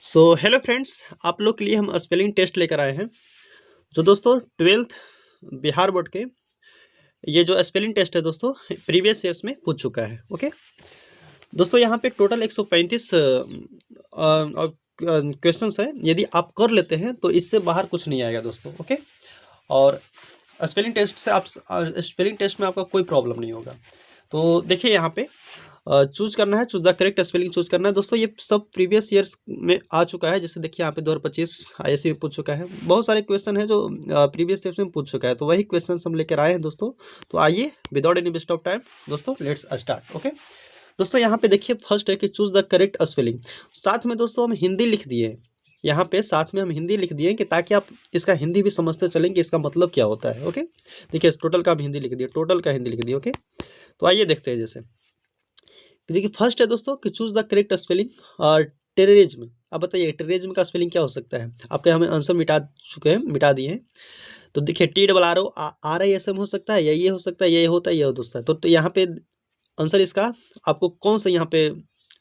So hello friends, आप लोग के लिए हम स्पेलिंग टेस्ट लेकर आए हैं। जो दोस्तों 12th बिहार बोर्ड के ये जो स्पेलिंग टेस्ट है दोस्तों, प्रीवियस ईयर्स में पूछ चुका है। ओके दोस्तों, यहाँ पे टोटल 135 क्वेश्चंस है। यदि आप कर लेते हैं तो इससे बाहर कुछ नहीं आएगा दोस्तों। ओके, और स्पेलिंग टेस्ट से आप स्पेलिंग टेस्ट में आपका कोई प्रॉब्लम नहीं होगा। तो देखिए यहाँ पे चूज करना है, choose the correct spelling choose करना है दोस्तों। ये सब प्रीवियस ईयर्स में आ चुका है। जैसे देखिए यहाँ पे 2025 आईएससी में पूछ चुका है। बहुत सारे क्वेश्चन है जो प्रीवियस ईयर्स में पूछ चुका है, तो वही क्वेश्चन हम लेकर आए हैं दोस्तों। तो आइए without any waste of time दोस्तों, लेट्स स्टार्ट। ओके दोस्तों, यहाँ पे देखिए फर्स्ट है कि चूज द करेक्ट स्पेलिंग। साथ में दोस्तों हम हिंदी लिख दिए हैं। यहाँ पे साथ में हम हिंदी लिख दिए कि ताकि आप इसका हिंदी भी समझते चलें कि इसका मतलब क्या होता है। ओके, देखिए टोटल का हम हिंदी लिख दिए, टोटल का हिंदी लिख दिए। ओके, तो आइए देखते हैं। जैसे देखिए फर्स्ट है दोस्तों कि चूज द करेक्ट स्पेलिंग और टेररिज्म। अब बताइए टेररिज्म का स्पेलिंग क्या हो सकता है। आपके हमें आंसर मिटा चुके हैं, मिटा दिए हैं। तो देखिए TRRISM हो सकता है, या ये हो सकता है, ये होता है, ये हो दोस्तों। तो यहाँ पे आंसर इसका आपको कौन सा यहाँ पे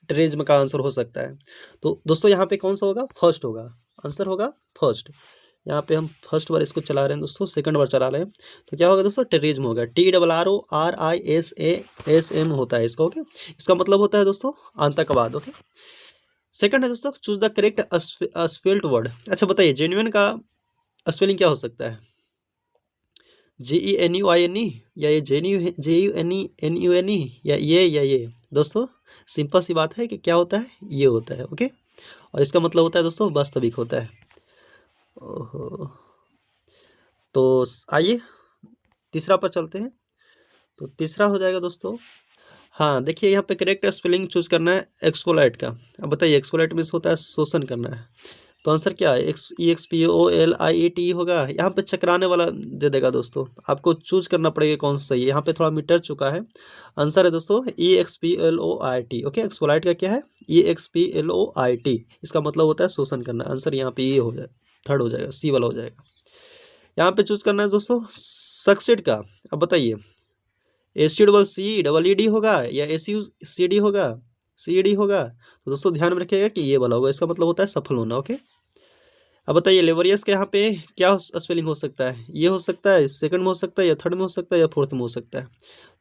टेररिज्म का आंसर हो सकता है। तो दोस्तों यहाँ पे कौन सा होगा, फर्स्ट होगा, आंसर होगा फर्स्ट। यहाँ पे हम फर्स्ट बार इसको चला रहे हैं दोस्तों, सेकंड बार चला रहे हैं। तो क्या होगा दोस्तों, टेररिज्म होगा। TRRISASM होता है इसका। ओके, इसका मतलब होता है दोस्तों आतंकवाद। ओके, सेकंड है दोस्तों choose the correct spelled word. अच्छा बताइए जेन्युइन का स्पेलिंग क्या हो सकता है। GENUINE, या ये JUNENUNE, या ये दोस्तों सिंपल सी बात है कि क्या होता है, ये होता है। ओके, और इसका मतलब होता है दोस्तों वास्तविक होता है। ओहो, तो आइए तीसरा पर चलते हैं। तो तीसरा हो जाएगा दोस्तों, हाँ देखिए यहाँ पे करेक्ट स्पेलिंग चूज करना है एक्सफोलाइट का। अब बताइए एक्सफोलाइट मीन्स होता है शोषण करना है। तो आंसर क्या है, EXPOLIET होगा। यहाँ पे चकराने वाला दे देगा दोस्तों, आपको चूज करना पड़ेगा कौन सा सही है। यहाँ पे थोड़ा मीटर चुका है। आंसर है दोस्तों EXPLOIT। ओके, एक्सफोलाइट का क्या है, EXPLOIT। इसका मतलब होता है शोषण करना। आंसर यहाँ पे ये हो जाए, थर्ड हो जाएगा, सी वाला हो जाएगा। यहाँ पे चूज करना है दोस्तों सक्सेड का। अब बताइए ACCED होगा या ACUCD होगा, CED होगा। तो दोस्तों ध्यान में रखिएगा कि ये वाला होगा, इसका मतलब होता है सफल होना। ओके, अब बताइए लेबोरियस के यहाँ पे क्या स्पेलिंग हो सकता है। ये हो सकता है, सेकंड में हो सकता है, या थर्ड में हो सकता है, या फोर्थ में हो सकता है।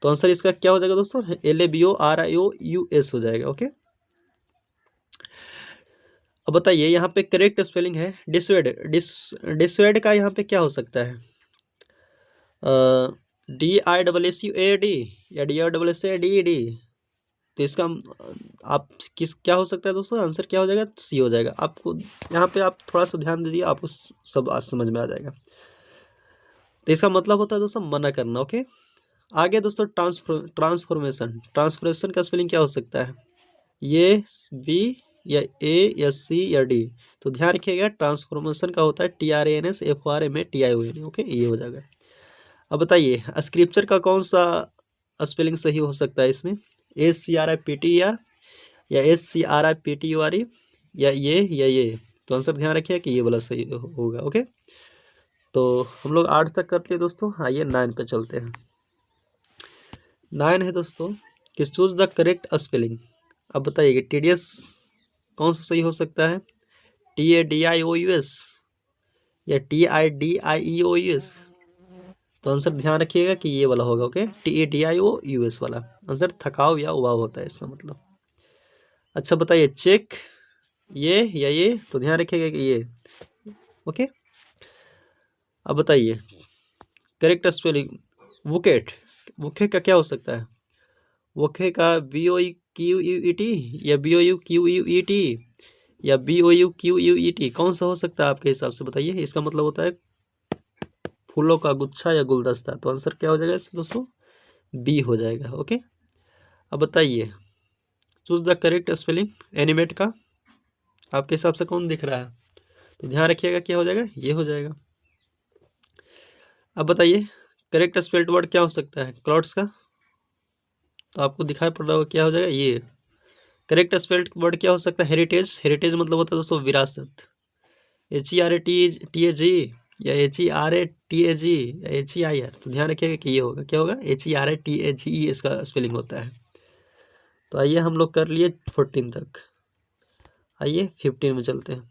तो आंसर इसका क्या हो जाएगा दोस्तों, LABORIOUS हो जाएगा। ओके, अब बताइए यहाँ पे करेक्ट स्पेलिंग है डिसवेड का यहाँ पे क्या हो सकता है, DISSUAD या DISSADED। तो इसका आप किस क्या हो सकता है दोस्तों, आंसर क्या हो जाएगा, सी हो जाएगा। आपको यहाँ पे आप थोड़ा सा ध्यान दीजिए, आपको सब आज समझ में आ जाएगा। तो इसका मतलब होता है दोस्तों मना करना। ओके, आगे दोस्तों ट्रांसफॉर्मेशन का स्पेलिंग क्या हो सकता है, ये बी या ए या सी या डी। तो ध्यान रखिएगा ट्रांसफॉर्मेशन का होता है TRANSFORMATION। ओके, ये हो जाएगा। अब बताइए स्क्रिप्चर का कौन सा स्पेलिंग सही हो सकता है इसमें, SCRIPTER या SCRIPTURE, या ये। तो आंसर ध्यान रखिए कि ये वाला सही होगा। ओके, तो हम लोग 8 तक कर लिए दोस्तों। आइए 9 पे चलते हैं। 9 है दोस्तों कि चूज द करेक्ट स्पेलिंग। अब बताइए कि TDS कौन सा सही हो सकता है, TADIOUS या TIDIEOUS। तो आंसर ध्यान रखिएगा कि ये वाला होगा। ओके, TADIOUS वाला आंसर थकाव या उबाव होता है इसका मतलब। अच्छा बताइए चेक ये या ये। तो ध्यान रखिएगा कि ये। ओके, अब बताइए करेक्ट स्पेलिंग वुकेट। वुके का क्या हो सकता है, वुके का BOEQUET या BOUQUET या BOUQUET। कौन सा हो सकता है आपके हिसाब से, बताइए। इसका मतलब होता है फूलों का गुच्छा या गुलदस्ता। तो आंसर क्या हो जाएगा दोस्तों, बी हो जाएगा। ओके, अब बताइए choose the correct spelling animate का। आपके हिसाब से कौन दिख रहा है, तो ध्यान रखिएगा क्या हो जाएगा, ये हो जाएगा। अब बताइए करेक्ट स्पेल्ड वर्ड क्या हो सकता है क्लाउड्स का। तो आपको दिखाई पड़ रहा होगा क्या हो जाएगा, ये। करेक्ट स्पेल्ड वर्ड क्या हो सकता है, हेरिटेज। हेरिटेज मतलब होता है दोस्तों विरासत, HERATAG या HERATAG या HEIR। तो ध्यान रखिएगा कि ये होगा, क्या होगा, HERATAGE इसका स्पेलिंग होता है। तो आइए हम लोग कर लिए 14 तक। आइए 15 में चलते हैं।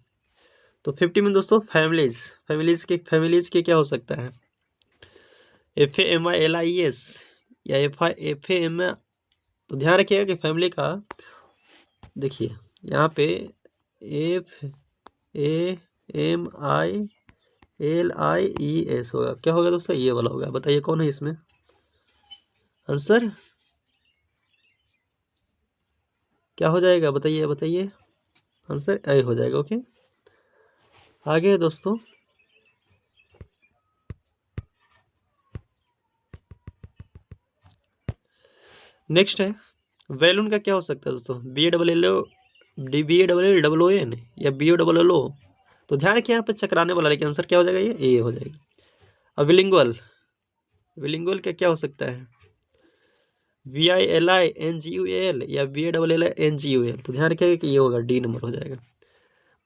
तो 50 में दोस्तों फैमिलीज के क्या हो सकता है, FAMILIES या FAM। तो ध्यान रखिएगा कि फैमिली का देखिए यहाँ पे FAMILIES होगा, क्या होगा दोस्तों, ये वाला होगा। बताइए कौन है इसमें आंसर, क्या हो जाएगा, बताइए बताइए, आंसर ए हो जाएगा। ओके, आगे दोस्तों नेक्स्ट है वैलून का क्या हो सकता है दोस्तों, BALLON या BOLLO। तो ध्यान रखिए यहाँ पे चकराने वाला, लेकिन आंसर क्या हो जाएगा, ये ए हो जाएगा। अब विलिंगुअल का क्या हो सकता है, VILINGUAL या VALLINGUAL। तो ध्यान रखिएगा कि ये होगा, डी नंबर हो जाएगा।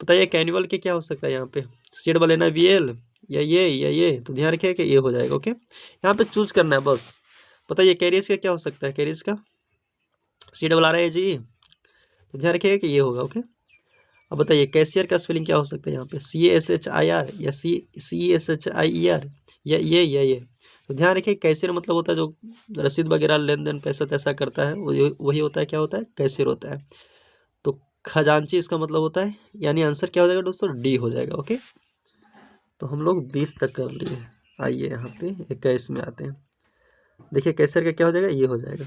बताइए कैनुअल के क्या हो सकता है यहाँ पे, CWNVL या ये। तो ध्यान रखिएगा कि ये हो जाएगा। ओके, यहाँ पे चूज करना है बस। बताइए कैरियर्स का क्या हो सकता है, कैरियर्स का CRRAGE। तो ध्यान रखिएगा कि ये होगा। ओके, अब बताइए कैशियर का स्पेलिंग क्या हो सकता है यहाँ पे, CASHIR या CESHIER या ये। तो ध्यान रखिए कैशियर मतलब होता है जो रसीद वगैरह लेन देन पैसा तैसा करता है, वही होता है, क्या होता है, कैशियर होता है। तो खजांची इसका मतलब होता है, यानी आंसर क्या हो जाएगा दोस्तों, डी हो जाएगा। ओके, तो हम लोग 20 तक कर लिए। आइए यहाँ पे 21 में आते हैं। देखिए कैशियर का क्या हो जाएगा, ये हो जाएगा।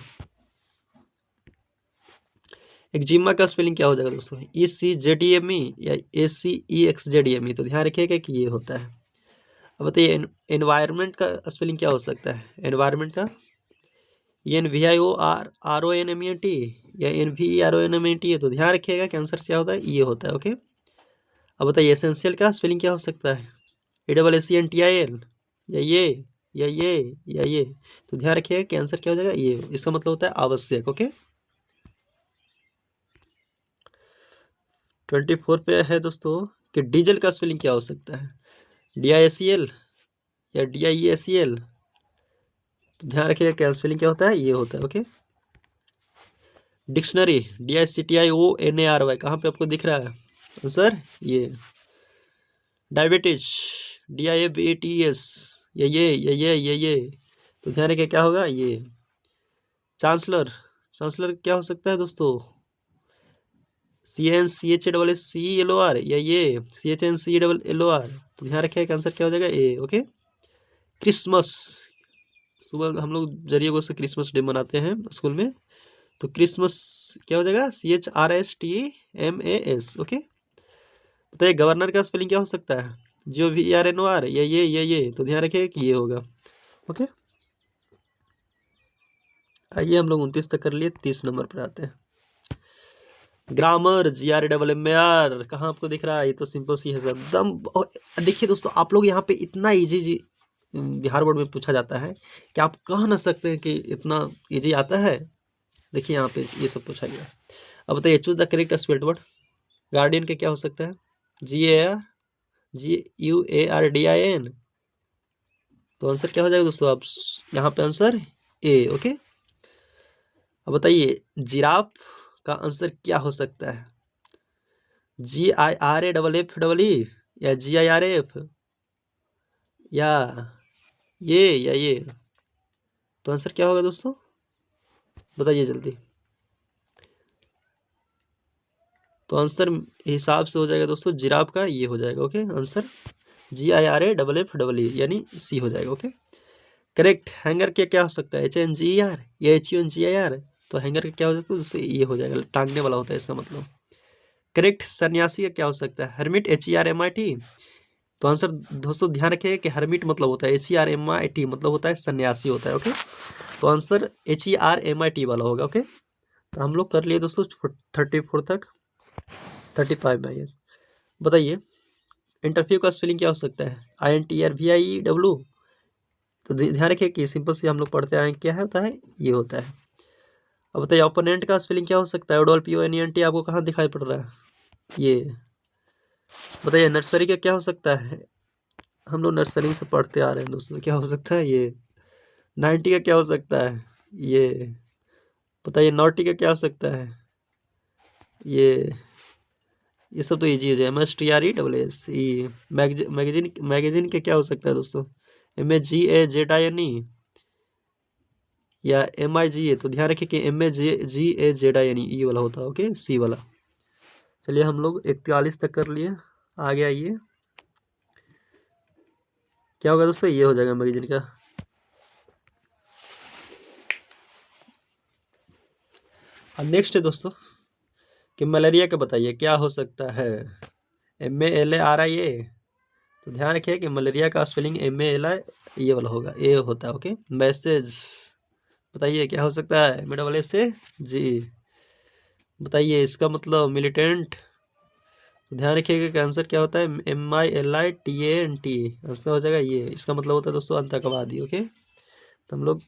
एक्जिमा का स्पेलिंग क्या हो जाएगा दोस्तों, ECZEME या ACEXZEME। तो ध्यान रखिएगा कि ये होता है। अब बताइए एनवायरनमेंट का स्पेलिंग क्या हो सकता है, एनवायरनमेंट का ENVIORRONMENT या NVERONMENT। तो ध्यान रखिएगा कि आंसर क्या होता है, ये होता है। ओके, अब बताइए एसेंशियल का स्पेलिंग क्या हो सकता है, ASSENTIAL या ये। तो ध्यान रखिएगा कि आंसर क्या हो जाएगा, ये। इसका मतलब होता है आवश्यक। ओके, 24 पे है दोस्तों कि डीजल का स्पेलिंग क्या हो सकता है, DIACL या DIESEL। तो ध्यान रखिएगा क्या स्पेलिंग क्या होता है, ये होता है। ओके, डिक्शनरी DICTIONARY कहाँ पे आपको दिख रहा है आंसर, ये। डायबिटीज DIABETS या ये। तो ध्यान रखिए क्या होगा, ये। चांसलर क्या हो सकता है दोस्तों, CNCHSSCLOR या ये CHNCLLOR। तो ध्यान रखिएगा आंसर क्या हो जाएगा, ए। ओके, क्रिसमस, सुबह हम लोग जरिए से क्रिसमस डे मनाते हैं स्कूल में। तो क्रिसमस क्या हो जाएगा, CHRSTMAS। ओके, बताइए गवर्नर का स्पेलिंग क्या हो सकता है, GOVERNOR या ये। तो ध्यान रखिएगा कि ये होगा। ओके, आइए हम लोग 29 तक कर लिए, 30 नंबर पर आते हैं। ग्रामर GRAMMAR कहाँ आपको दिख रहा है, ये तो सिंपल सी है एकदम। देखिए दोस्तों आप लोग यहाँ पे इतना इजी बिहार बोर्ड में पूछा जाता है कि आप कह ना सकते हैं कि इतना इजी आता है। देखिए यहाँ पे ये सब पूछा गया। अब बताइए choose the correct spelled word, guardian के क्या हो सकता है, GARDIAN। तो आंसर क्या हो जाएगा दोस्तों, आप यहाँ पे आंसर ए। ओके, अब बताइए जिराफ का आंसर क्या हो सकता है, GIRAFFE या GIRF या ये। तो आंसर क्या होगा दोस्तों, बताइए जल्दी। तो आंसर हिसाब से हो जाएगा दोस्तों जिराफ का ये हो जाएगा। ओके, आंसर GIRAFFE यानी सी हो जाएगा। Okay, correct. हैंगर के क्या हो सकता है, HNGER या HUNGIR। तो हैंगर का क्या हो सकता है, उससे ये हो जाएगा, टांगने वाला होता है इसका मतलब। करेक्ट। सन्यासी का क्या हो सकता है, हर्मिट HERMIT। तो आंसर दोस्तों ध्यान रखिएगा कि हर्मिट मतलब होता है HERMIT मतलब होता है सन्यासी होता है। ओके, तो आंसर HERMIT वाला होगा। ओके, तो हम लोग कर लिए दोस्तों 34 तक, 35 में आइए। बताइए इंटरव्यू का स्पेलिंग क्या हो सकता है, INTRVIEW। तो ध्यान रखिए कि सिंपल से हम लोग पढ़ते आए क्या है, होता है ये होता है। अब बताइए ओपोनेंट का स्पेलिंग क्या हो सकता है, OPONENT आपको कहाँ दिखाई पड़ रहा है, ये। बताइए नर्सरी का क्या हो सकता है, हम लोग नर्सरी से पढ़ते आ रहे हैं दोस्तों, क्या हो सकता है, ये। 90 का क्या हो सकता है, ये। बताइए नॉटी का क्या हो सकता है, ये। ये सब तो इजी हो जाए। MSTRESSE मैगजीन, मैगजीन के क्या हो सकता है दोस्तों? MAGAZINE या MIGA। तो ध्यान रखिए कि MAGAZINE ये वाला होता है, ओके, सी वाला। चलिए हम लोग 41 तक कर लिए, आगे आइए। क्या होगा दोस्तों? ये हो जाएगा मैगजीन का। अब नेक्स्ट है दोस्तों कि मलेरिया का बताइए क्या हो सकता है? MALARIA। तो ध्यान रखिए कि मलेरिया का स्पेलिंग MALI ये वाला होगा, ए होता है, ओके। मैसेज बताइए क्या हो सकता है? MAAA से जी। बताइए इसका मतलब मिलिटेंट। तो ध्यान रखिएगा कि आंसर क्या होता है? MILITANT। आंसर हो जाएगा ये। इसका मतलब होता है दोस्तों आतंकवादी, ओके। तो हम लोग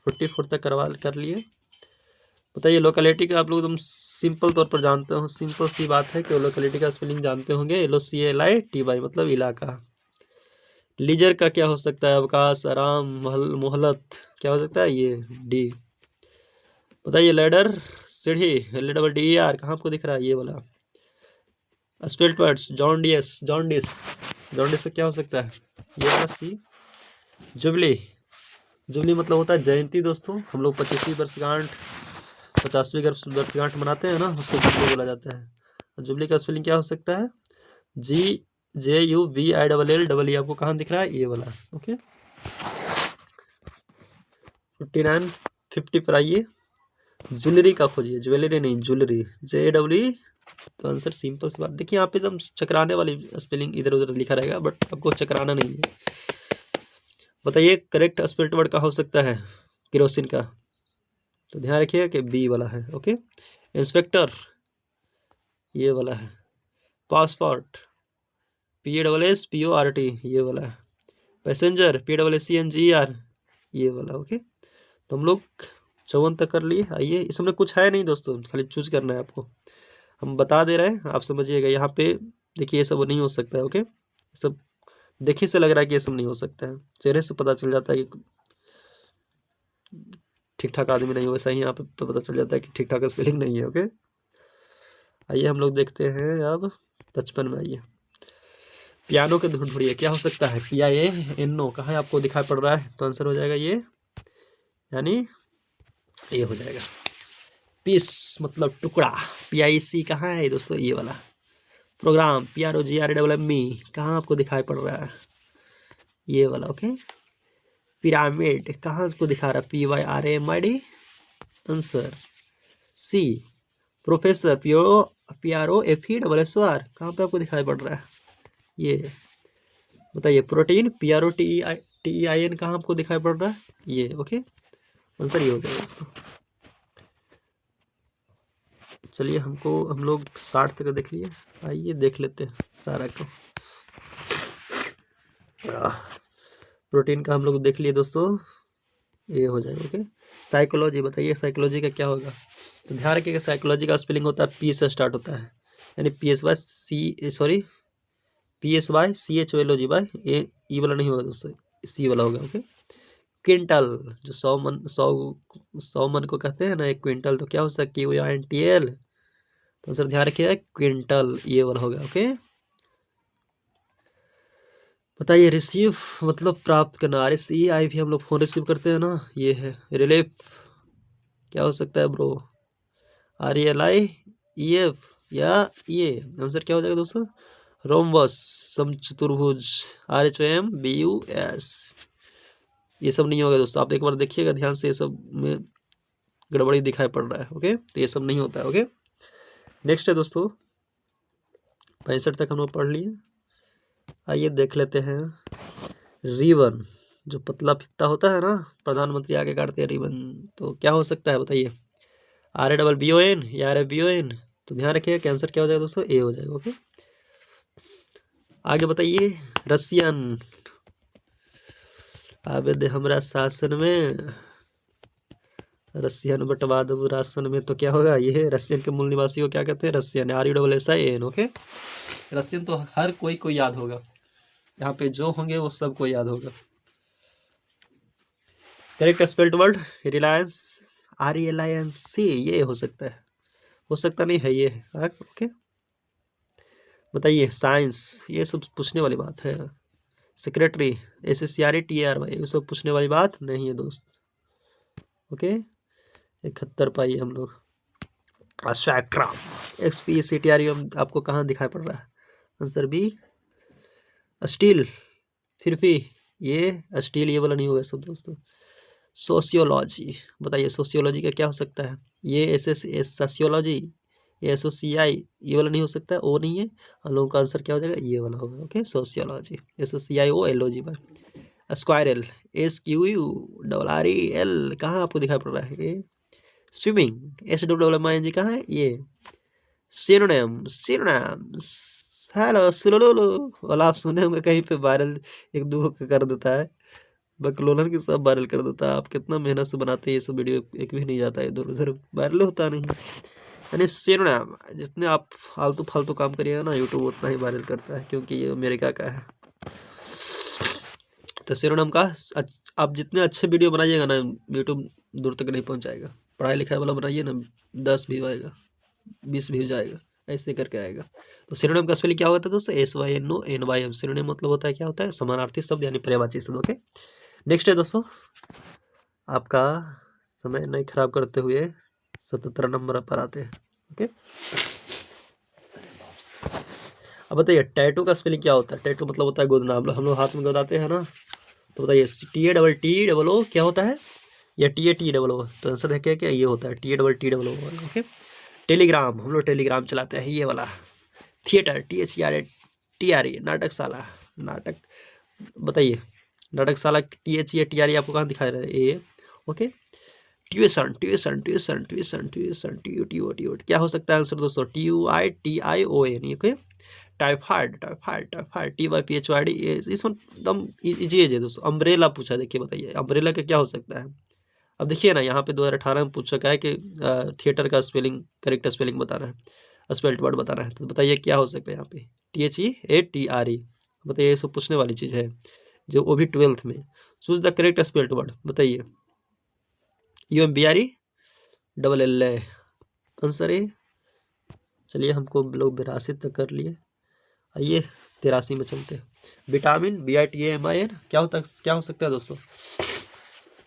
44 तक कर लिए। बताइए लोकेलिटी का आप लोग एकदम सिंपल तौर पर जानते हो, सिंपल सी बात है कि लोकेलिटी का स्पेलिंग जानते होंगे, LOCALITY मतलब इलाका। लीजर का क्या हो सकता है? अवकाश, आराम, मोहलत। क्या हो सकता है? ये डी। बताइए लैडर, सीढ़ी, LDR कहाँ आपको दिख रहा है? ये वाला। Spelt words, jaundice, jaundice, jaundice का क्या हो सकता है? ये वाला सी। जुबली, जुबली मतलब होता है जयंती दोस्तों। हम लोग 25वीं वर्षगांठ, 50वीं वर्षगांठ मनाते हैं ना, उसको जुबली बोला जाता है। जुबली का स्पेलिंग क्या हो सकता है? GJUBILLE। आपको कहाँ दिख रहा है? ये वाला, ओके। 59 50 पर आइए। ज्वेलरी का खोजिए, ज्वेलरी नहीं ज्वेलरी, JW। तो आंसर सिंपल सी बात, देखिए यहाँ पे एकदम चकराने वाली स्पेलिंग इधर उधर लिखा रहेगा, बट आपको चकराना नहीं है। बताइए करेक्ट स्पेल्ट वर्ड का हो सकता है? केरोसिन का। तो ध्यान रखिएगा कि बी वाला है, ओके। इंस्पेक्टर ये वाला है। पासपोर्ट, PASSPORT ये वाला है। पैसेंजर, PASSENGER ये वाला, ओके। तो हम लोग 54 तक कर लिए। आइए, इसमें कुछ है नहीं दोस्तों, खाली चूज करना है आपको। हम बता दे रहे हैं, आप समझिएगा। यहाँ पे देखिए ये सब नहीं हो सकता है, ओके। सब देखिए से लग रहा है कि ये सब नहीं हो सकता है, चेहरे से पता चल जाता है कि ठीक ठाक आदमी नहीं हो, वैसा ही यहाँ पे पता चल जाता है कि ठीक ठाक स्पेलिंग नहीं है, ओके। आइए हम लोग देखते हैं अब 55 में। आइए पियानो के धुन ढूंढिए, क्या हो सकता है? PIANO कहाँ है? आपको दिखाई पड़ रहा है? तो आंसर हो जाएगा ये, यानी ये हो जाएगा। पीस मतलब टुकड़ा, PIC कहाँ है दोस्तों? ये वाला। प्रोग्राम, PROGRAME कहाँ आपको दिखाई पड़ रहा है? ये वाला, ओके। पिरामिड कहाँ आपको दिखा रहा है? PYRAMID answer C. Professor, PROFESSOR कहाँ पे आपको दिखाई पड़ रहा है? ये। बताइए प्रोटीन, PROTEIN कहाँ आपको दिखाई पड़ रहा है? ये, ओके। आंसर ये हो जाएगा दोस्तों। चलिए हम लोग 60 तक देख लिए। आइए देख लेते हैं सारा को। प्रोटीन का हम लोग देख लिए दोस्तों, ये हो जाएगा, ओके। साइकोलॉजी बताइए, साइकोलॉजी का क्या होगा? तो ध्यान रखिएगा साइकोलॉजी का स्पेलिंग होता है P से स्टार्ट होता है, यानी PSYCHOLOG बाय ई वाला नहीं होगा दोस्तों, सी वाला होगा, ओके। क्विंटल, जो 100 मन को कहते हैं ना, एक क्विंटल। तो क्या हो सकता है? QUINTL। तो सर ध्यान रखिएगा क्विंटल ये वाला होगा, ओके। बताइए रिसीव मतलब प्राप्त करना, RSEI भी हम लोग फोन रिसीव करते हैं ना, ये है। रिलीफ क्या हो सकता है ब्रो? RELIEF या ये आंसर क्या हो जाएगा दोस्तों? रोमबस, समचतुर्भुज, RHOMBUS ये सब नहीं होगा दोस्तों। आप एक बार देखिएगा ध्यान से, ये सब में गड़बड़ी दिखाई पड़ रहा है, ओके। तो ये सब नहीं होता है, ओके। नेक्स्ट है दोस्तों 65 तक हम लोग पढ़ लिए। आइए देख लेते हैं रिबन, जो पतला फित्ता होता है ना, प्रधानमंत्री आगे काटते हैं रिबन। तो क्या हो सकता है बताइए? RABBON या RFBON। तो ध्यान रखिएगा कैंसर क्या हो जाएगा दोस्तों? ए हो जाएगा, ओके। आगे बताइए रसियन, आवेद हमरा शासन में, रसियन बटवा दो राशन में। तो क्या होगा? ये रसियन के मूल निवासी को क्या कहते हैं? Russian, RUSSIAN, okay. रसियन तो हर कोई को याद होगा, यहाँ पे जो होंगे वो सबको याद होगा। Correct spelled word Reliance, RELIANCE ये हो सकता है, हो सकता नहीं है, ये है, ओके। बताइए साइंस, ये सब पूछने वाली बात है। सेक्रेटरी, SSCRATARY, ये सब पूछने वाली बात नहीं है दोस्त। ओके, 71 पाइए हम लोग। स्पेक्ट्रम, XPCTRU आपको कहाँ दिखाई पड़ रहा है? Answer B steel. फिर भी ये स्टील ये वाला नहीं होगा सब दोस्तों। सोशियोलॉजी, बताइए सोशियोलॉजी का क्या हो सकता है? ये सोशियोलॉजी, ये SOCI ये वाला नहीं हो सकता, वो नहीं है। हम लोगों का आंसर क्या हो जाएगा? ये वाला होगा। ओके, सोशियोलॉजी, SOCIOLOG पर। स्क्वायरल, SQURREL कहाँ आपको दिखाई पड़ रहा है? ये स्विमिंग, SWMING कहाँ है? ये सिनोनिम्स, हेलो सुलुलुलु वाला आप सुने होंगे कहीं पे, वायरल एक दो कर देता है, बकलोलन के सब वायरल कर देता है। आप कितना मेहनत से बनाते हैं ये सब वीडियो, एक भी नहीं जाता है इधर उधर, वायरल होता नहीं। यानी सिनोनिम, जितने आप फालतू फालतू काम करिएगा ना यूट्यूब उतना ही वायरल करता है, क्योंकि ये अमेरिका का है। तो सिनोनिम का आप जितने अच्छे वीडियो बनाइएगा ना यूट्यूब दूर तक नहीं पहुंचाएगा। पढ़ाई लिखाई वाला बनाइए ना, 10 व्यू आएगा, 20 व्यूज आएगा, ऐसे करके आएगा। तो सिनोनिम का स्पेलिंग क्या होता है दोस्तों? SYNONYM। सिनोनिम मतलब होता है क्या होता है? समानार्थी शब्द यानी पर्यायवाची शब्द। ओके, नेक्स्ट है दोस्तों, आपका समय नहीं खराब करते हुए 77 नंबर पर आते हैं। ओके, अब बताइए टैटू का स्पेलिंग क्या होता है? टैटू मतलब होता है गोदना, हम लोग हाथ में गोदाते हैं ना, तो बताइए TATTO क्या होता है? या TATO? तो आंसर है क्या? ये होता है TATTO। ओके, टेलीग्राम, हम लोग टेलीग्राम चलाते हैं, ये वाला। थिएटर, THEATRE, नाटकशाला, नाटक, बताइए नाटकशाला THEATRE आपको कहाँ दिखाई रहा है? A. Okay, tuition, tuition, tuition, tuition, tuition, TUTO क्या हो सकता है आंसर दोस्तों? TUITION। Okay, typhoid, typhoid, typhoid, TYPHOID। इसमें एकदम इजी है दोस्तों। अम्ब्रेला पूछा, देखिए बताइए अम्ब्रेला का क्या हो सकता है? अब देखिए ना, यहाँ पे 2018 में पूछ सका है कि थिएटर का स्पेलिंग, करेक्ट स्पेलिंग बताना है, स्पेल्ड वर्ड बताना है। तो बताइए क्या हो सकता है यहाँ पे? THEATRE। बताइए, ये सब पूछने वाली चीज़ है, जो वो भी 12th में। Choose the correct spelled word, बताइए। UMBRELL, answer A. चलिए, हमको लोग 82 तक कर लिए, आइए 83 में चलते हैं। विटामिन, VITAMIN क्या हो सकता है दोस्तों?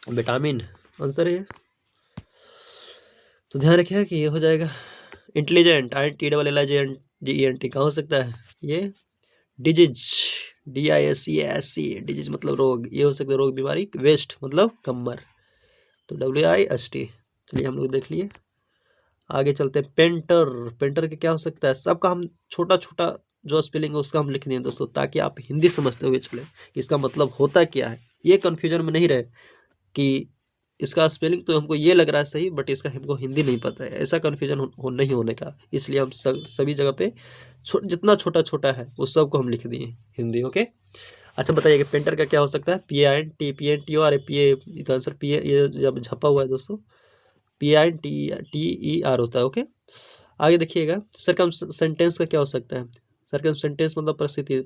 विटामिन, आंसर है। तो ध्यान रखिएगा कि ये हो जाएगा। इंटेलिजेंट, INTELLIGENT कहाँ हो सकता है? ये डिजीज, DISEASE, डिजीज मतलब रोग, ये हो सकता है रोग, बीमारी। वेस्ट मतलब कमर, तो WIST। चलिए हम लोग देख लिए, आगे चलते हैं। पेंटर, पेंटर का क्या हो सकता है? सबका हम छोटा छोटा जो स्पेलिंग है उसका हम लिख दें दोस्तों, ताकि आप हिंदी समझते हुए चले कि इसका मतलब होता क्या है। ये कन्फ्यूजन में नहीं रहे कि इसका स्पेलिंग तो हमको ये लग रहा है सही, बट इसका हमको हिंदी नहीं पता है, ऐसा कन्फ्यूजन नहीं होने का। इसलिए हम सभी जगह पे जितना छोटा छोटा है उस सब को हम लिख दिए हिंदी। ओके, अच्छा बताइए कि पेंटर का क्या हो सकता है? PINT PA, तो आंसर PA, ये जब छपा हुआ है दोस्तों PINTER होता है। ओके, आगे देखिएगा। सरकम सेंटेंस का क्या हो सकता है? सरकम सेंटेंस मतलब परिस्थिति,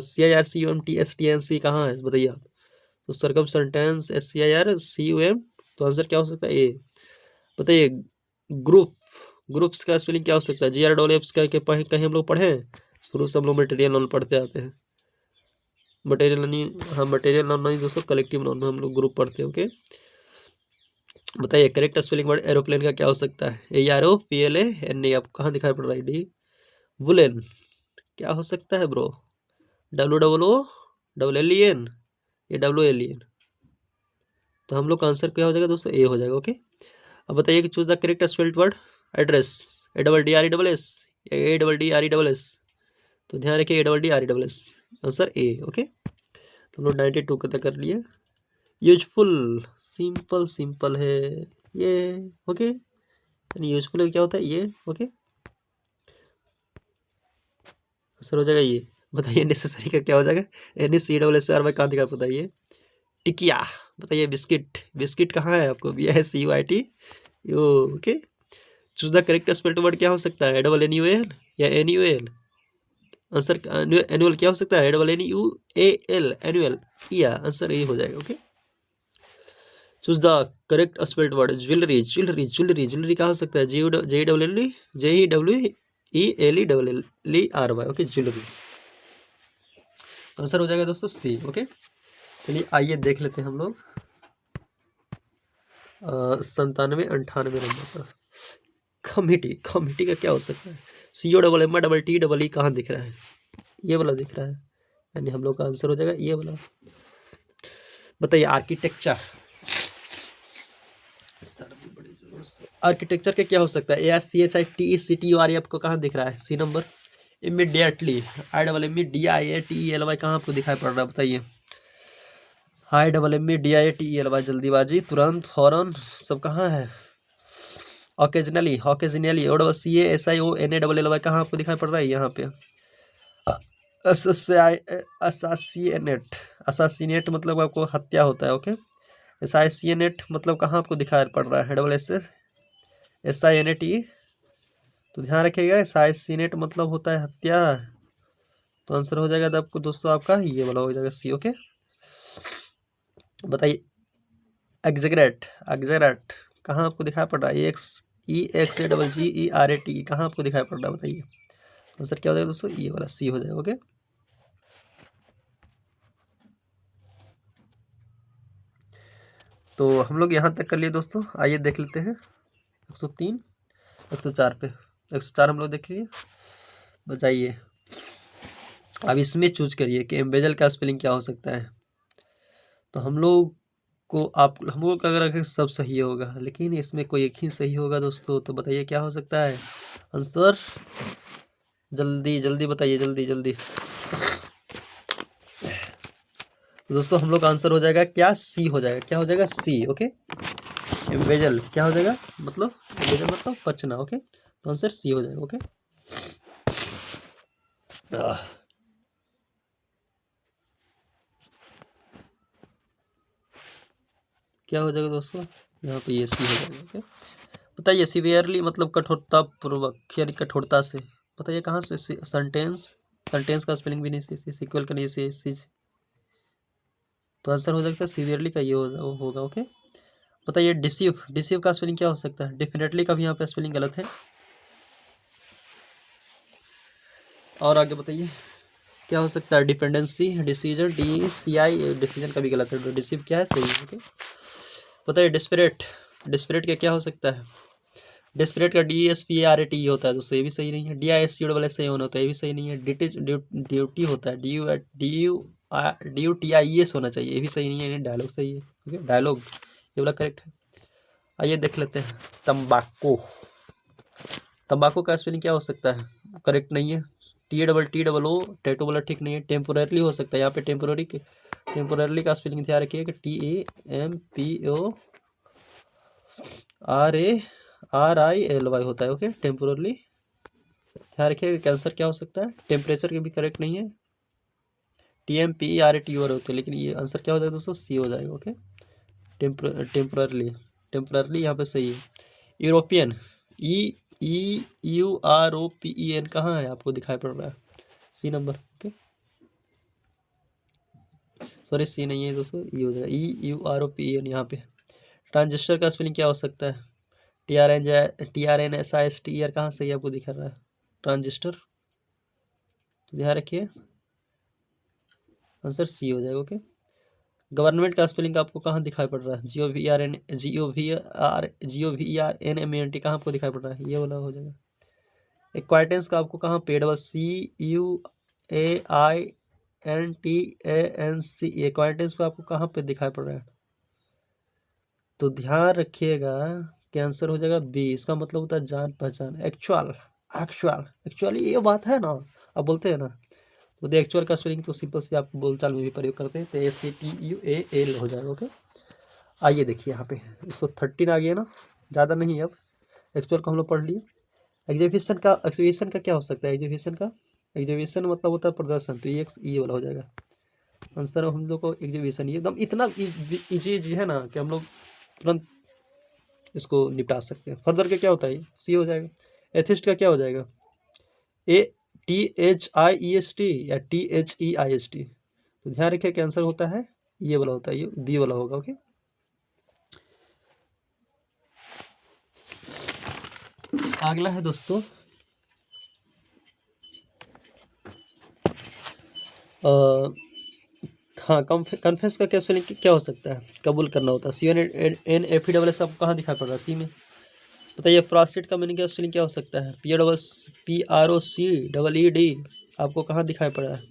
CIRCUMTSTNC कहाँ है बताइए आप? तो सरकम सेंटेंस SCIRCUM, तो आंसर क्या हो सकता है? ए। बताइए ग्रुप, ग्रुप्स का स्पेलिंग क्या हो सकता है? GRFs का कहीं हम लोग पढ़े हैं? शुरू से हम लोग मटेरियल नाउन पढ़ते आते हैं। मटेरियल नहीं, हाँ मटेरियल नाउन नहीं दोस्तों, कलेक्टिव नाउन में हम लोग ग्रुप पढ़ते हैं। ओके, बताइए करेक्ट स्पेलिंग वर्ड एरोप्लेन का क्या हो सकता है? AROPLAN, आपको कहाँ दिखाई पड़ रहा है? डी। वुलेन क्या हो सकता है ब्रो? WOOLLEN, ये WLEN। तो हम लोग का आंसर क्या हो जाएगा दोस्तों? ए हो जाएगा। ओके, अब बताइए कि choose the correct spelled word address, ADDRESS या ADDRESS। तो ध्यान रखिए ADDRESS, आंसर ए। ओके, तो हम लोग 92 तक कर लिए। यूजफुल, सिंपल सिंपल है ये। ओके, यानी यूजफुल क्या होता है? ये। ओके, आंसर हो जाएगा ये। बताइए नेसेसरी का क्या हो जाएगा? NECSSR कहाँ दिखा बताइए? टिकिया, बताइए बिस्किट, बिस्किट कहाँ है आपको? BISCUIT। Okay, choose the correct spelled word क्या हो सकता है? NUAL या NUAL? आंसर एनुअल क्या हो सकता है? NUAL, एनुअल, या आंसर ये हो जाएगा। Okay, choose the correct spelled word jewellery, jewellery, jewellery, jewellery कहाँ हो सकता है? JEWLRY, JUELERY, okay, jewellery. Answer हो जाएगा दोस्तों सी। ओके, चलिए आइए देख लेते हैं हम लोग 97 98 नंबर पर। कमिटी, कमिटी का क्या हो सकता है? COMMATT कहाँ दिख रहा है? ये वाला दिख रहा है, यानी हम लोग का आंसर हो जाएगा ये वाला। बताइए आर्किटेक्चर, आर्किटेक्चर के क्या हो सकता है? ARCHITECTUR आपको कहाँ दिख रहा है? C number. इमीडिएटली, IMMEDIATELY कहाँ आपको दिखाई पड़ रहा है? बताइए। IMMEDIATELY, जल्दीबाजी, तुरंत, फौरन, सब कहाँ है? ऑकेजनली, ऑकेजनली, OCASIONALLY कहाँ आपको दिखाई पड़ रहा है? यहाँ पे। असासिनेट, असासिनेट मतलब आपको हत्या होता है। ओके, असासिनेट मतलब कहाँ आपको दिखाई पड़ रहा है? SINATE, तो ध्यान रखिएगा, असासिनेट मतलब होता है हत्या। तो आंसर हो जाएगा आपको दोस्तों आपका ये वाला हो जाएगा सी। ओके, बताइए एग्जैगरेट, एग्जैगरेट कहाँ आपको दिखाई पड़ रहा है? EXAGGERATE कहाँ आपको दिखाई पड़ रहा है? बताइए आंसर क्या हो जाएगा दोस्तों? ये वाला सी हो जाएगा। ओके, तो हम लोग यहाँ तक कर लिए दोस्तों। आइए देख लेते हैं 103 104 पे। 104 हम लोग देख लिए। बताइए अब इसमें चूज करिए कि एम्बेजल का स्पेलिंग क्या हो सकता है। तो हम लोग को हम लोग का अगर सब सही होगा, लेकिन इसमें कोई एक ही सही होगा दोस्तों। तो बताइए क्या हो सकता है आंसर? जल्दी जल्दी बताइए, जल्दी जल्दी। दोस्तों हम लोग का आंसर हो जाएगा क्या? सी हो जाएगा। क्या हो जाएगा? सी। ओके, एम्बेजल क्या हो जाएगा? मतलब एम्बेजल मतलब पचना। ओके, तो आंसर सी हो जाएगा। ओके, क्या हो जाएगा दोस्तों? यहाँ पे ये सी हो जाएगा। ओके, बताइए सिवियरली मतलब कठोरता पूर्वक, यानी कठोरता से। बताइए कहाँ से? सेंटेंस, सेंटेंस का स्पेलिंग भी नहीं सी, सिक्वल का नहीं सी। तो आंसर हो सकता है सीवियरली का ये होगा। ओके, बताइए डिसीव, डिसीव का स्पेलिंग क्या हो सकता है? डेफिनेटली का भी यहाँ पे स्पेलिंग गलत है। और आगे बताइए क्या हो सकता है? डिपेंडेंसी, डिसीजन, DCI, डिसीजन का भी गलत है। तो डिसीव क्या है? सही है। ओके, बताइए डिस्परेट, डिस्परेट का क्या हो सकता है? डिस्परेट का DSPARATE होता है, तो ये भी सही नहीं है। DISCSSA होता है, ये भी सही नहीं है। ड्यूटी होता है, DUTIES होना चाहिए, ये भी सही नहीं है। डायलॉग सही है। ओके, डायलॉग ये वाला करेक्ट है। आइए देख लेते हैं तम्बाकू, तम्बाकू का स्पेलिंग क्या हो सकता है? करेक्ट नहीं है। TATTO, टैटो वाला ठीक नहीं है। टेम्पोररी हो सकता है, यहाँ पे टेम्पोररी के, टेम्पोररी का स्पेलिंग ध्यान रखिए कि TAMPORARILY होता है। ओके, टेम्पोरली ध्यान रखिएगा। कैंसर क्या हो सकता है? टेम्परेचर के भी करेक्ट नहीं है। TMPERATUR होते हैं, लेकिन ये आंसर क्या हो जाएगा दोस्तों? सी हो जाएगा। ओके, टेम्पररली, टेम्पररली यहाँ पे सही है। यूरोपियन, EUROPEN कहाँ है आपको दिखाई पड़ रहा है? C number. Okay, sorry C नहीं है दोस्तों, ये हो जाएगा EUROPEN यहाँ पे। ट्रांजिस्टर का स्पेलिंग क्या हो सकता है? TRNSISTER कहाँ सही आपको दिखा रहा है? ट्रांजिस्टर, तो ध्यान रखिए आंसर सी हो जाएगा। ओके, गवर्नमेंट का स्पेलिंग आपको कहाँ दिखाई पड़ रहा है? GOVERNMENT कहाँ आपको दिखाई पड़ रहा है? ये वाला हो जाएगा। एक्वाइटेंस का आपको कहाँ पेड? CUAINTANC, एक्वाइटेंस को आपको कहाँ पे दिखाई पड़ रहा है? तो ध्यान रखिएगा कि आंसर हो जाएगा बी। इसका मतलब होता है जान पहचान, एक्चुअल, एक्चुअल, एक्चुअली ये बात है ना, आप बोलते हैं ना। तो द एक्चुअल का स्पेलिंग तो सिंपल से आप बोलचाल में भी प्रयोग करते हैं, तो ACTUAL हो जाएगा। ओके, आइए देखिए यहाँ पे 113 आ गया ना, ज़्यादा नहीं अब। एक्चुअल को हम लोग पढ़ लिए। एग्जीबिशन का, एग्जीबिशन का क्या हो सकता है? एग्जीबिशन का, एग्जीबिशन मतलब होता है प्रदर्शन, तो ये वाला हो जाएगा आंसर हम लोग को। एग्जीबिशन ये एकदम इतना इजी है ना कि हम लोग तुरंत इसको निपटा सकते हैं। फर्दर का क्या होता है? सी हो जाएगा। एथिस्ट का क्या हो जाएगा? THIEST या THEIST, तो ध्यान रखिए कि आंसर होता है ये वाला होता है, ये बी वाला होगा। ओके, अगला है दोस्तों हाँ, कन्फेस का क्या स्पेलिंग क्या हो सकता है? कबूल करना होता है। CONNFESS आपको कहाँ दिखाई पड़ रहा है? सी में। बताइए प्रोस्टेट का मीनिंग क्या स्पेलिंग क्या हो सकता है? PROCEED आपको कहाँ दिखाई पड़ रहा है?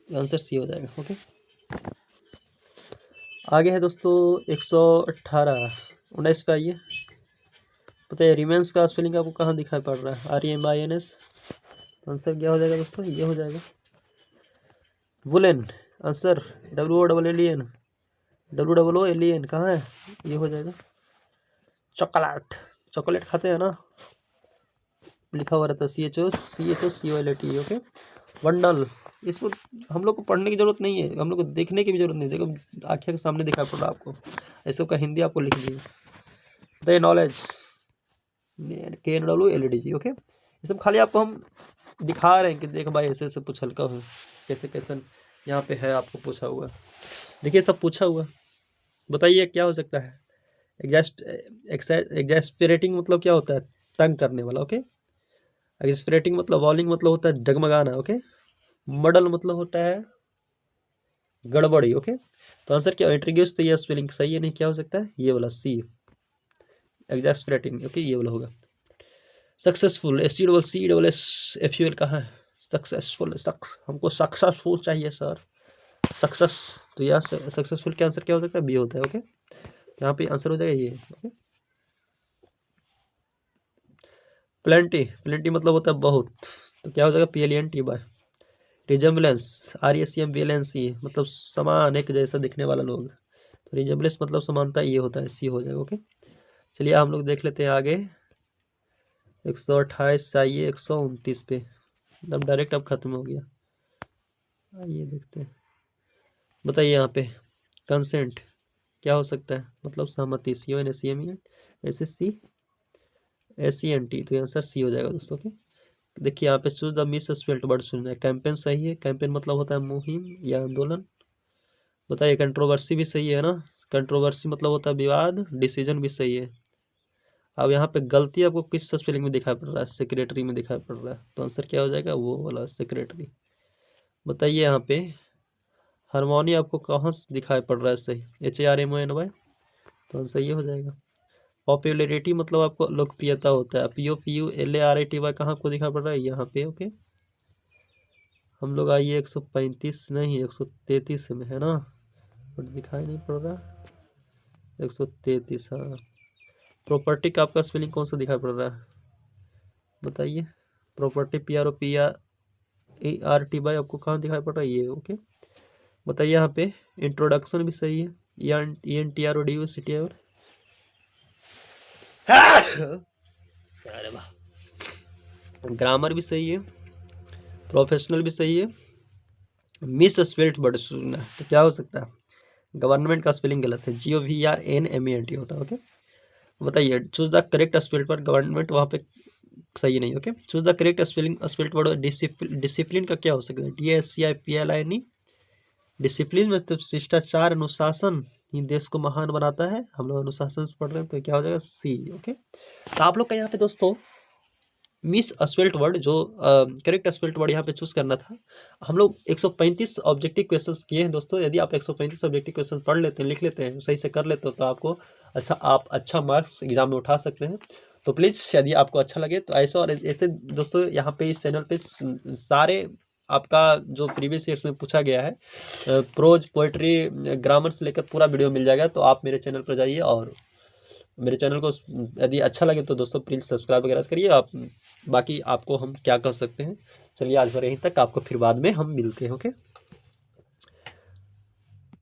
आंसर सी हो जाएगा। ओके, आगे है दोस्तों 118 19 का। ये बताइए रिमेंस का स्पेलिंग आपको कहाँ दिखाई पड़ रहा है? REMINS। आंसर क्या हो जाएगा दोस्तों? ये हो जाएगा वुलेन। आंसर WOLLEN WOOLEN कहाँ है? ये हो जाएगा चॉकलेट। चॉकलेट खाते हैं ना, लिखा हुआ रहता है CHOCOLATE। Okay, bundle. इसको हम लोग को पढ़ने की जरूरत नहीं है, हम लोग को देखने की भी जरूरत नहीं। देखो आँखें के सामने दिखाई पड़ रहा है आपको, ऐसे का हिंदी आपको लिख दी। बताइए नॉलेज KNWLED। ओके, ये सब खाली आपको हम दिखा रहे हैं कि देख भाई ऐसे ऐसे पूछ हल्का हो, कैसे कैसे यहाँ पे है आपको पूछा हुआ। देखिए सब पूछा हुआ। बताइए क्या हो सकता है? एग्जैस्परेटिंग मतलब क्या होता है? तंग करने वाला। ओके, एग्जैस्परेटिंग मतलब वॉलिंग मतलब होता है डगमगाना। ओके, मडल मतलब होता है गड़बड़ी। ओके, तो आंसर क्या? इंट्रोड्यूस। तो ये स्पेलिंग सही है नहीं, क्या हो सकता है? ये वाला सी, एग्जैस्परेटिंग। ओके, ये वाला होगा। सक्सेसफुल SCCSFUL कहाँ है? सक्सेसफुल, हमको सक्सेसफुल चाहिए सर, सक्सेस। तो यह सक्सेसफुल का आंसर क्या हो सकता है? बी होता है। ओके, यहाँ पे आंसर हो जाएगा ये। ओके, प्लेंटी मतलब होता है बहुत, तो क्या हो जाएगा? PLENT bye. रिजेम्बलेंस RESEMBLANCE मतलब समान, एक जैसा दिखने वाला लोग, तो रिजेम्बलेंस मतलब समानता, ये होता है, सी हो जाएगा। ओके, चलिए हम लोग देख लेते हैं आगे 128 आइए 129 पे, एकदम डायरेक्ट अब खत्म हो गया। आइए देखते हैं। बताइए यहाँ पे कंसेंट क्या हो सकता है? मतलब सहमति, CONSEMENT तो आंसर सी हो जाएगा दोस्तों। ओके, देखिए यहाँ पे choose the miss spelled word सुनना है। कैंपेन सही है, कैंपेन मतलब होता है मुहिम या आंदोलन। बताइए कंट्रोवर्सी भी सही है ना, कंट्रोवर्सी मतलब होता है विवाद। डिसीजन भी सही है। अब यहाँ पे गलती आपको किस स्पेलिंग में दिखाई पड़ रहा है? सेक्रेटरी में दिखाई पड़ रहा है, तो आंसर क्या हो जाएगा? वो वाला सेक्रेटरी। बताइए यहाँ पे हारमोनी आपको कहाँ से दिखाई पड़ रहा है? सही HARMONY, तो आंसर ये हो जाएगा। पॉपुलैरिटी मतलब आपको लोकप्रियता होता है। POPULARITY कहाँ आपको दिखाई पड़ रहा है? यहाँ पे। ओके, हम लोग आइए 135 नहीं 133 में है ना, बट दिखाई नहीं पड़ रहा। 133, हाँ। प्रॉपर्टी का आपका स्पेलिंग कौन सा दिखाई पड़ रहा है? बताइए प्रॉपर्टी PROPERTY आपको कहाँ दिखाई पड़ रहा है? ये। ओके, बताइए यहाँ पे इंट्रोडक्शन भी सही है, ENTRODUCTI। अरे वाह, ग्रामर भी सही है, प्रोफेशनल भी सही है। मिस स्पेल्ट वर्ड सुनना है, तो क्या हो सकता है? गवर्नमेंट का स्पेलिंग गलत है, GOVERNMENT होता है। ओके, बताइए choose the correct spelt word government, वहाँ पे सही नहीं। Okay, choose the correct spelt word discipline का क्या हो सकता है? DISCIPLIN। डिसिप्लिन मतलब शिष्टाचार, अनुशासन ही देश को महान बनाता है। हम लोग अनुशासन से पढ़ रहे हैं, तो क्या हो जाएगा? सी। ओके, तो आप लोग का यहाँ पे दोस्तों मिस स्पेल्ट वर्ड जो करेक्ट स्पेल्ट वर्ड यहाँ पे चूज करना था। हम लोग 135 ऑब्जेक्टिव क्वेश्चंस किए हैं दोस्तों। यदि आप 135 ऑब्जेक्टिव क्वेश्चन पढ़ लेते हैं, लिख लेते हैं, सही से कर लेते हो, तो आपको आप अच्छा मार्क्स एग्जाम में उठा सकते हैं। तो प्लीज़ यदि आपको अच्छा लगे तो ऐसे और ऐसे दोस्तों यहाँ पे इस चैनल पे सारे आपका जो प्रीवियस ईयर्स में पूछा गया है प्रोज, पोएट्री, ग्रामर से लेकर पूरा वीडियो मिल जाएगा। तो आप मेरे चैनल पर जाइए और मेरे चैनल को यदि अच्छा लगे तो दोस्तों प्लीज़ सब्सक्राइब वगैरह करिए आप। बाकी आपको हम क्या कर सकते हैं, चलिए आज भर यहीं तक, आपको फिर बाद में हम मिलते हैं। ओके।